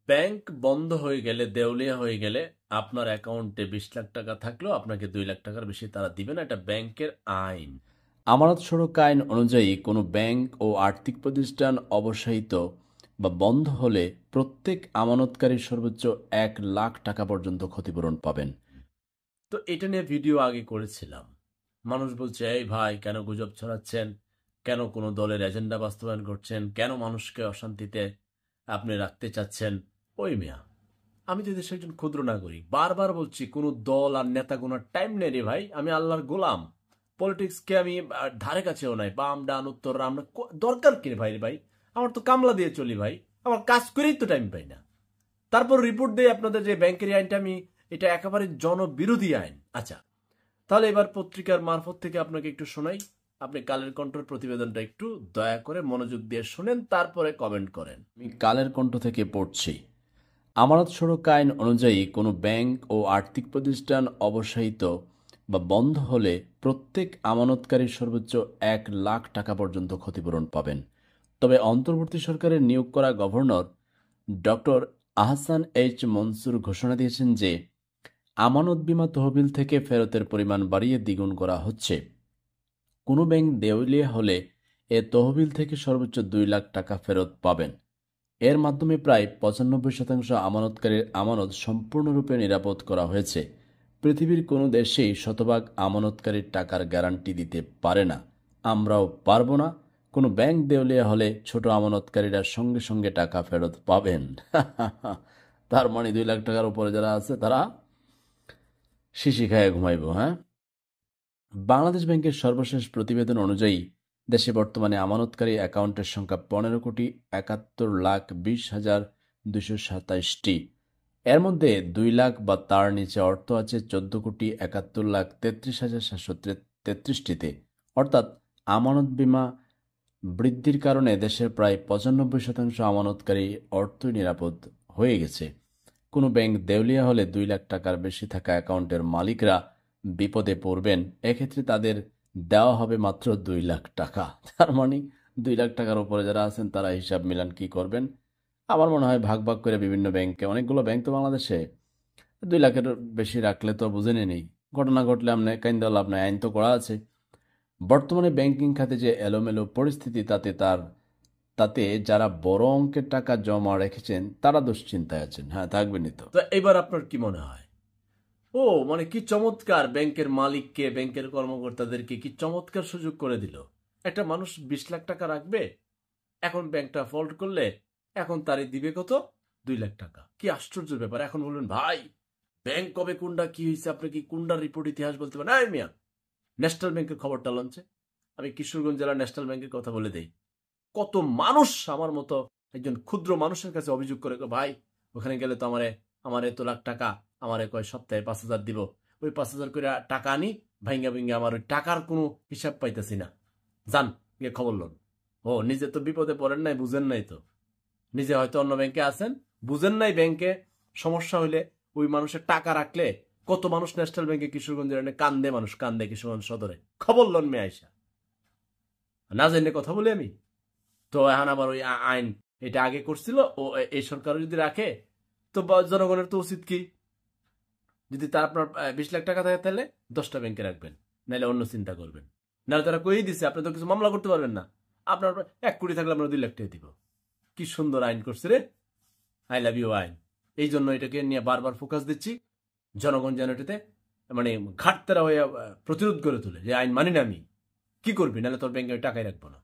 Bank বন্ধ হয়ে গেলে, দেউলিয়া হয়ে গেলে আপনার অ্যাকাউন্টে 20 লাখ টাকা থাকলেও আপনাকে 2 লাখ টাকার বেশি তারা দিবে না। এটা ব্যাংকের আইন। আমানত সূচক আইন অনুযায়ী কোনো ব্যাংক ও আর্থিক প্রতিষ্ঠান অবসায়িত বা বন্ধ হলে প্রত্যেক আমানতকারী সর্বোচ্চ 1 লাখ টাকা পর্যন্ত ক্ষতিপূরণ পাবেন। তো এটা নিয়ে ভিডিও আগে করেছিলাম। মানুষ বলছে, এই ভাই কেন গুজব ছড়াচ্ছেন, কেন কোনো দলের এজেন্ডা বাস্তবায়ন করছেন, কেন মানুষকে অশান্তিতে আপনি রাখতে চাচ্ছেন। ওই মিয়া, আমি তো দেশের একজন ক্ষুদ্র নাগরিক, বারবার বলছি কোনো দল আর নেতা গোনার টাইম নেই রে ভাই। আমি আল্লাহর গোলাম, পলিটিক্সকে আমি ধারে কাছেও নাই। বাম ডান উত্তর আমরা দরকার কি রে ভাই রে ভাই, আমার তো কামলা দিয়ে চলি ভাই, আমার কাজ করেই তো টাইম পাই না। তারপর রিপোর্ট দেয় আপনাদের যে ব্যাংকের আইনটা, আমি এটা একেবারে জনবিরোধী আইন। আচ্ছা, তাহলে এবার পত্রিকার মারফত থেকে আপনাকে একটু শোনাই। আপনি কালের কণ্ঠের প্রতিবেদনটা একটু দয়া করে মনোযোগ দিয়ে শোনেন, তারপরে কমেন্ট করেন। আমি কালের কণ্ঠ থেকে পড়ছি। আমানত সূচক আইন অনুযায়ী কোনো ব্যাংক ও আর্থিক প্রতিষ্ঠান অবসায়িত বা বন্ধ হলে প্রত্যেক আমানতকারী সর্বোচ্চ 1 লাখ টাকা পর্যন্ত ক্ষতিপূরণ পাবেন। তবে অন্তর্বর্তী সরকারের নিয়োগ করা governor doctor Ahsan H Mansur ঘোষণা দিয়েছেন যে আমানত বীমা তহবিল থেকে ফেরতের পরিমাণ বাড়িয়ে দ্বিগুণ করা হচ্ছে। কোনো ব্যাংক দেউলিয়া হলে এ তহবিল থেকে সর্বোচ্চ 2 লাখ টাকা ফেরত পাবেন। এর মাধ্যমে প্রায় 95% আমানতকারীর আমানত সম্পূর্ণরূপে নিরাপদ করা হয়েছে। পৃথিবীর কোনো দেশেই শতভাগ আমানতকারীর টাকার গ্যারান্টি দিতে পারে না, আমরাও পারব না। কোনো ব্যাংক দেউলিয়া হলে ছোট আমানতকারীরা সঙ্গে সঙ্গে টাকা ফেরত পাবেন। তার মানে 2 লাখ টাকার উপরে যারা আছে তারা শিশি খায় ঘুমাইব। হ্যাঁ, বাংলাদেশ ব্যাংকের সর্বশেষ প্রতিবেদন অনুযায়ী দেশে বর্তমানে আমানতকারী অ্যাকাউন্টের সংখ্যা 15,71,227টি। এর মধ্যে 2 লাখ বা তার নিচে অর্থ আছে 14,71,33,733টিতে। অর্থাৎ আমানত বীমা বৃদ্ধির কারণে দেশের প্রায় 95% আমানতকারী অর্থই নিরাপদ হয়ে গেছে। কোনো ব্যাংক দেউলিয়া হলে 2 লাখ টাকার বেশি থাকা অ্যাকাউন্টের মালিকরা বিপদে পড়বেন। এক্ষেত্রে তাদের দেওয়া হবে মাত্র 2 লাখ টাকা। তার মানে 2 লাখ টাকার উপরে যারা আছেন তারা হিসাব মিলান কি করবেন। আমার মনে হয় ভাগ ভাগ করে বিভিন্ন ব্যাংকে, অনেকগুলো ব্যাংক তো বাংলাদেশে, 2 লাখের বেশি রাখলে তো বুঝে নেই, ঘটনা ঘটলে আপনি কাইন্দা লাভ নাই, আইন তো করা আছে। বর্তমানে ব্যাংকিং খাতে যে এলোমেলো পরিস্থিতি, তাতে যারা বড় অঙ্কের টাকা জমা রেখেছেন তারা দুশ্চিন্তায় আছেন। হ্যাঁ, থাকবেনই তো। এবার আপনার কি মনে হয়? ও মানে কি চমৎকার, ব্যাংকের মালিককে, ব্যাংকের কর্মকর্তাদেরকে কি চমৎকার সুযোগ করে দিল। একটা মানুষ 20 লাখ টাকা রাখবে, এখন ব্যাংকটা ফল্ট করলে এখন তারই দিবে কত? 2 লাখ টাকা। কি আশ্চর্য ব্যাপার। এখন বলবেন ভাই ব্যাংক কবে কোনটা কি হয়েছে, আপনি কি কোনটার রিপোর্ট ইতিহাস বলতে পারেন? এই মিয়া, ন্যাশনাল ব্যাংকের খবরটা লঞ্চে। আমি কিশোরগঞ্জ জেলার ন্যাশনাল ব্যাংকের কথা বলে দেই। কত মানুষ আমার মতো একজন ক্ষুদ্র মানুষের কাছে অভিযোগ করে, ভাই ওখানে গেলে তো আমার এত লাখ টাকা, আমার কয় সপ্তাহে 5,000 দিব, ওই 5,000 করে টাকা আনি, ভাইঙ্গা ভাইঙ্গা আমার ওই টাকার কোনো হিসাব পাইতেছি না, যান গিয়ে খবর লোন। ও নিজে তো বিপদে পড়েন নাই, বুঝেন নাই তো, নিজে হয়তো অন্য ব্যাংকে আছেন, বুঝেন নাই ব্যাংকে সমস্যা হইলে ওই মানুষের টাকা রাখলে কত মানুষ ন্যাশনাল ব্যাংকে কিশোরগঞ্জের কান্দে, মানুষ কান্দে কিশোরগঞ্জ সদরে, খবর লোন মে আইসা। না জেনে কথা বলি আমি তো। এখন আবার ওই আইন এটা আগে করছিল, ও এই সরকার যদি রাখে তো জনগণের তো উচিত কি, যদি তার আপনার 20 লাখ টাকা থাকে তাহলে 10টা ব্যাংকে রাখবেন, নাহলে অন্য চিন্তা করবেন। নাহলে তারা কই দিছে, আপনি তো কিছু মামলা করতে পারবেন না। আপনার 1 কোটি থাকলে আমরা 2 লাখ টাকা দিব। কি সুন্দর আইন করছে রে, আই লাভ ইউ আইন। এই জন্য এটাকে নিয়ে বারবার ফোকাস দিচ্ছি, জনগণ যেন এটাতে মানে ঘাটতারা হয়ে প্রতিরোধ করে তোলে যে আইন মানি না আমি, কি করবি, নাহলে তোর ব্যাংকে টাকাই রাখবো না।